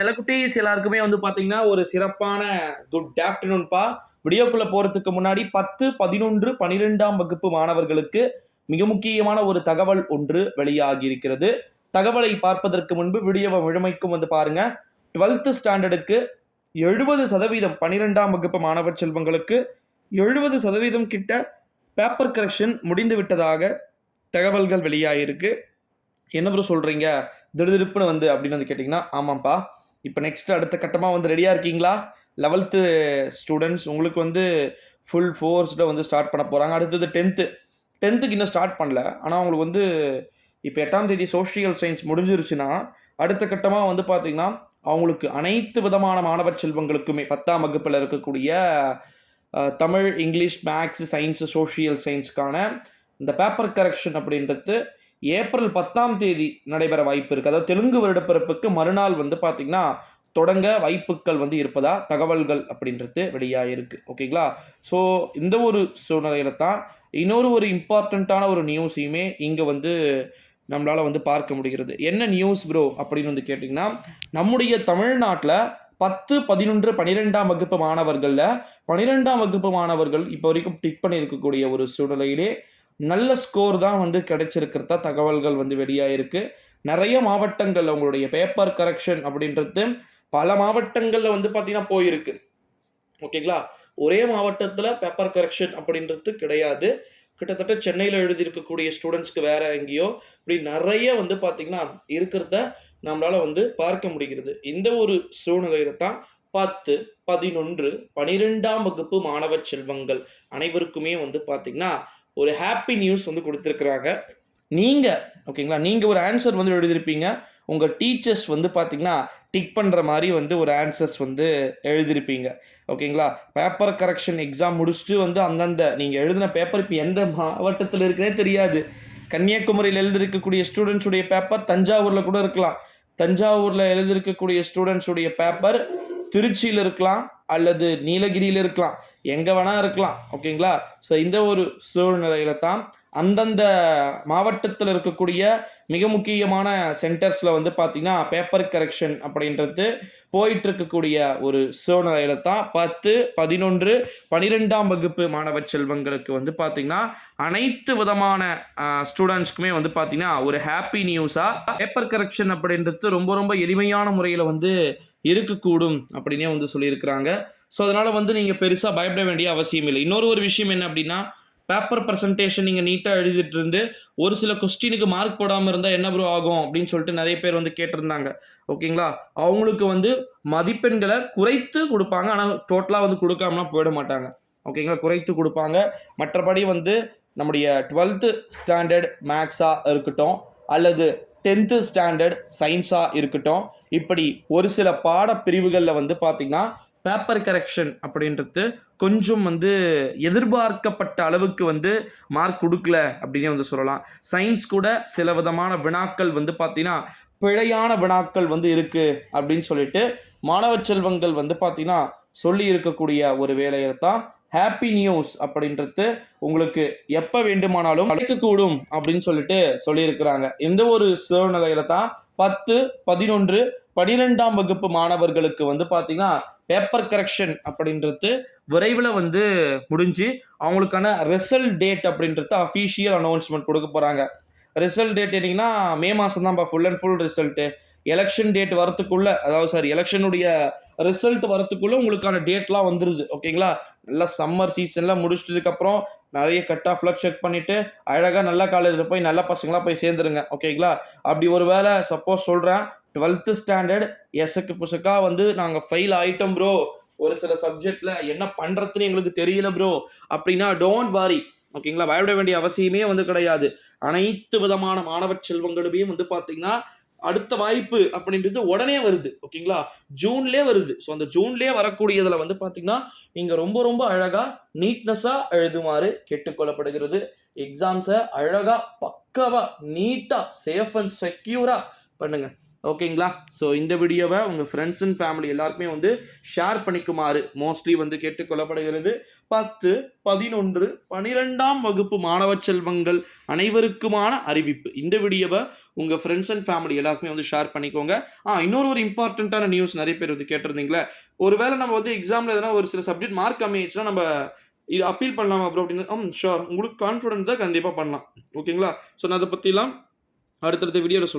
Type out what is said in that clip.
செல்லக்குட்டீஸ் எல்லாருக்குமே வந்து பார்த்தீங்கன்னா ஒரு சிறப்பான குட் ஆஃப்டர்நூன்பா. வீடியோக்குள்ள போறதுக்கு முன்னாடி 10, 11, 12ஆம் வகுப்பு மாணவர்களுக்கு மிக முக்கியமான ஒரு தகவல் ஒன்று வெளியாகி இருக்கிறது. தகவலை பார்ப்பதற்கு முன்பு வீடியோவை முழுமைக்கும் வந்து பாருங்க. 12th ஸ்டாண்டர்டுக்கு 70% 12ஆம் வகுப்பு மாணவ செல்வங்களுக்கு 70% கிட்ட பேப்பர் கரெக்ஷன் முடிந்து விட்டதாக தகவல்கள் வெளியாகிருக்கு. என்ன ப்ரோ சொல்றீங்க திடுதிடுப்புன்னு வந்து அப்படின்னு வந்து கேட்டிங்கன்னா, ஆமாம்ப்பா. இப்போ நெக்ஸ்ட் அடுத்த கட்டமாக வந்து ரெடியாக இருக்கீங்களா? 11th ஸ்டூடெண்ட்ஸ் உங்களுக்கு வந்து ஃபுல் ஃபோர்ஸ்ட வந்து ஸ்டார்ட் பண்ண போகிறாங்க. அடுத்தது 10th இன்னும் ஸ்டார்ட் பண்ணல. ஆனால் உங்களுக்கு வந்து இப்போ 8ஆம் தேதி சோஷியல் சயின்ஸ் முடிஞ்சிருச்சுன்னா அடுத்த கட்டமாக வந்து பார்த்தீங்கன்னா அவங்களுக்கு அனைத்து விதமான மாணவ செல்வங்களுக்குமே 10ஆம் வகுப்பில் இருக்கக்கூடிய Tamil, English, maths, science, social சயின்ஸ்க்கான இந்த பேப்பர் கரெக்ஷன் அப்படின்றது ஏப்ரல் 10ஆம் தேதி நடைபெற வாய்ப்பு இருக்குது. அதாவது தெலுங்கு வருடப்பிறப்புக்கு மறுநாள் வந்து பார்த்தீங்கன்னா தொடங்க வாய்ப்புகள் வந்து இருப்பதா தகவல்கள் அப்படின்றது வெளியாகிருக்கு. ஓகேங்களா? ஸோ இந்த ஒரு சூழ்நிலையில தான் இன்னொரு ஒரு இம்பார்ட்டண்ட்டான ஒரு நியூஸையுமே இங்கே வந்து நம்மளால் வந்து பார்க்க முடிகிறது. என்ன நியூஸ் ப்ரோ அப்படின்னு வந்து கேட்டிங்கன்னா, நம்முடைய தமிழ்நாட்டில் 10, 11, 12ஆம் வகுப்பு மாணவர்களில் 12ஆம் வகுப்பு மாணவர்கள் இப்போ வரைக்கும் டிக் பண்ணியிருக்கக்கூடிய ஒரு சூழ்நிலையிலே நல்ல ஸ்கோர் தான் வந்து கிடைச்சிருக்கிறதா தகவல்கள் வந்து வெளியாயிருக்கு. நிறைய மாவட்டங்களில் உங்களுடைய பேப்பர் கரெக்ஷன் அப்படின்றது பல மாவட்டங்களில் வந்து பார்த்தீங்கன்னா போயிருக்கு. ஓகேங்களா? ஒரே மாவட்டத்தில் பேப்பர் கரெக்ஷன் அப்படின்றது கிடையாது. கிட்டத்தட்ட சென்னையில் எழுதியிருக்கக்கூடிய ஸ்டூடெண்ட்ஸ்க்கு வேற எங்கேயோ இப்படி நிறைய வந்து பார்த்தீங்கன்னா இருக்கிறத நம்மளால் வந்து பார்க்க முடிகிறது. இந்த ஒரு சூழ்நிலையில தான் 10, 11, 12ஆம் வகுப்பு மாணவ செல்வங்கள் அனைவருக்குமே வந்து பார்த்தீங்கன்னா ஒரு ஹாப்பி நியூஸ் வந்து கொடுத்துருக்குறாங்க. நீங்கள் ஓகேங்களா, நீங்கள் ஒரு ஆன்சர் வந்து எழுதியிருப்பீங்க. உங்கள் டீச்சர்ஸ் வந்து பார்த்தீங்கன்னா டிக் பண்ணுற மாதிரி வந்து ஒரு ஆன்சர்ஸ் வந்து எழுதியிருப்பீங்க. ஓகேங்களா? பேப்பர் கரெக்ஷன் எக்ஸாம் முடிச்சுட்டு வந்து அந்தந்த நீங்கள் எழுதின பேப்பர் இப்போ எந்த மாவட்டத்தில் இருக்குன்னே தெரியாது. கன்னியாகுமரியில் எழுதியிருக்கக்கூடிய ஸ்டூடெண்ட்ஸுடைய பேப்பர் தஞ்சாவூரில் கூட இருக்கலாம். தஞ்சாவூரில் எழுதியிருக்கக்கூடிய ஸ்டூடெண்ட்ஸுடைய பேப்பர் திருச்சியில் இருக்கலாம் அல்லது நீலகிரியில் இருக்கலாம். எங்கே வேணால் இருக்கலாம். ஓகேங்களா? ஸோ இந்த ஒரு சூழ்நிலையில தான் அந்தந்த மாவட்டத்தில் இருக்கக்கூடிய மிக முக்கியமான சென்டர்ஸில் வந்து பார்த்திங்கன்னா பேப்பர் கரெக்ஷன் அப்படின்றது போயிட்டு இருக்கக்கூடிய ஒரு சூழ்நிலையில தான் 10, 11, 12ஆம் வகுப்பு மாணவ செல்வங்களுக்கு வந்து பார்த்திங்கன்னா அனைத்து விதமான ஸ்டூடெண்ட்ஸ்க்குமே வந்து பார்த்திங்கன்னா ஒரு ஹாப்பி நியூஸாக பேப்பர் கரெக்ஷன் அப்படின்றது ரொம்ப ரொம்ப எளிமையான முறையில் வந்து இருக்கக்கூடும் அப்படின்னே வந்து சொல்லியிருக்கிறாங்க. ஸோ அதனால் வந்து நீங்கள் பெருசாக பயப்பட வேண்டிய அவசியம் இல்லை. இன்னொரு விஷயம் என்ன அப்படின்னா, பேப்பர் ப்ரெசன்டேஷன் நீங்கள் நீட்டாக எழுதிட்டு இருந்து ஒரு சில கொஸ்டினுக்கு மார்க் போடாமல் இருந்தால் என்ன ப்ரோ ஆகும் அப்படின்னு சொல்லிட்டு நிறைய பேர் வந்து கேட்டிருந்தாங்க. ஓகேங்களா? அவங்களுக்கு வந்து மதிப்பெண்களை குறைத்து கொடுப்பாங்க. ஆனால் டோட்டலாக வந்து கொடுக்காமலாம் போயிட மாட்டாங்க. ஓகேங்களா? குறைத்து கொடுப்பாங்க. மற்றபடி வந்து நம்முடைய 12th ஸ்டாண்டர்ட் மேக்ஸாக இருக்கட்டும் அல்லது 10th ஸ்டாண்டர்ட் சயின்ஸாக இருக்கட்டும், இப்படி ஒரு சில பாடப்பிரிவுகளில் வந்து பார்த்திங்கன்னா பேப்பர் கரெக்ஷன் அப்படின்றது கொஞ்சம் வந்து எதிர்பார்க்கப்பட்ட அளவுக்கு வந்து மார்க் கொடுக்கல அப்படின்னே வந்து சொல்லலாம். சயின்ஸ் கூட சில விதமான வினாக்கள் வந்து பார்த்தீங்கன்னா பிழையான வினாக்கள் வந்து இருக்குது அப்படின்னு சொல்லிட்டு மாணவ செல்வங்கள் வந்து பார்த்தீங்கன்னா சொல்லி இருக்கக்கூடிய ஒரு வேலையை தான் ஹாப்பி நியூஸ் அப்படின்றது உங்களுக்கு எப்போ வேண்டுமானாலும் கிடைக்கக்கூடும் அப்படின்னு சொல்லிட்டு சொல்லியிருக்கிறாங்க. இந்த ஒரு சூழ்நிலையில தான் 10, 11, 12ஆம் வகுப்பு மாணவர்களுக்கு வந்து பார்த்தீங்கன்னா பேப்பர் கரெக்ஷன் அப்படின்றது விரைவில் வந்து முடிஞ்சு அவங்களுக்கான ரிசல்ட் டேட் அப்படின்றது அஃபீஷியல் அனௌன்ஸ்மெண்ட் கொடுக்க போகிறாங்க. ரிசல்ட் டேட் என்னிங்கன்னா மே மாதம் தான்ப்பா full and full result. Election date வரத்துக்குள்ளே, அதாவது எலெக்ஷனுடைய ரிசல்ட் வரத்துக்குள்ளே உங்களுக்கான டேட்லாம் வந்துடுது. ஓகேங்களா? நல்லா சம்மர் சீசன்லாம் முடிச்சிட்டதுக்கப்புறம் நிறைய கட் ஆஃப்லாம் செக் பண்ணிவிட்டு அழகாக நல்ல காலேஜில் போய் நல்ல பசங்களாக போய் சேர்ந்துருங்க. ஓகேங்களா? அப்படி ஒரு வேளை சப்போஸ் சொல்கிறேன் 12th ஸ்டாண்டர்ட் எசக்கு புசக்கா வந்து நாங்கள் ஃபெயில் ஆகிட்டோம் ப்ரோ, ஒரு சில சப்ஜெக்டில் என்ன பண்ணுறதுன்னு எங்களுக்கு தெரியல ப்ரோ அப்படின்னா டோன்ட் வாரி. ஓகேங்களா? பயப்பட வேண்டிய அவசியமே வந்து கிடையாது. அனைத்து விதமான மாணவ செல்வங்களுமே வந்து பார்த்தீங்கன்னா அடுத்த வாய்ப்பு அப்படின்றது உடனே வருது. ஓகேங்களா? ஜூன்லேயே வருது. ஸோ அந்த ஜூன்லேயே வரக்கூடியதில் வந்து பார்த்தீங்கன்னா நீங்கள் ரொம்ப ரொம்ப அழகாக நீட்னஸாக எழுதுமாறு கேட்டுக்கொள்ளப்படுகிறது. எக்ஸாம்ஸை அழகாக பக்காவாக நீட்டாக சேஃப் அண்ட் செக்யூராக பண்ணுங்கள். ஓகேங்களா? ஸோ இந்த வீடியோவை உங்கள் ஃப்ரெண்ட்ஸ் அண்ட் ஃபேமிலி எல்லாருக்குமே வந்து ஷேர் பண்ணிக்குமாறு மோஸ்ட்லி வந்து கேட்டுக்கொள்ளப்படுகிறது. 10, 11, 12ஆம் வகுப்பு மாணவ செல்வங்கள் அனைவருக்குமான அறிவிப்பு. இந்த வீடியோவை உங்கள் ஃப்ரெண்ட்ஸ் அண்ட் ஃபேமிலி எல்லாருக்குமே வந்து ஷேர் பண்ணிக்கோங்க. இன்னொரு இம்பார்ட்டண்ட்டான நியூஸ் நிறைய பேர் வந்து கேட்டிருந்தீங்களே, ஒருவேளை நம்ம வந்து எக்ஸாமில் எதனா ஒரு சில சப்ஜெக்ட் மார்க் கம்மியாயிடுச்சுன்னா நம்ம இது அப்பீல் பண்ணலாமா ப்ரோ அப்படின்னு? ஷோர். உங்களுக்கு கான்ஃபிடன்ஸ் தான் கண்டிப்பாக பண்ணலாம். ஓகேங்களா? ஸோ நான் அதை பற்றிலாம் அடுத்தடுத்த வீடியோவில் சொல்கிறேன்.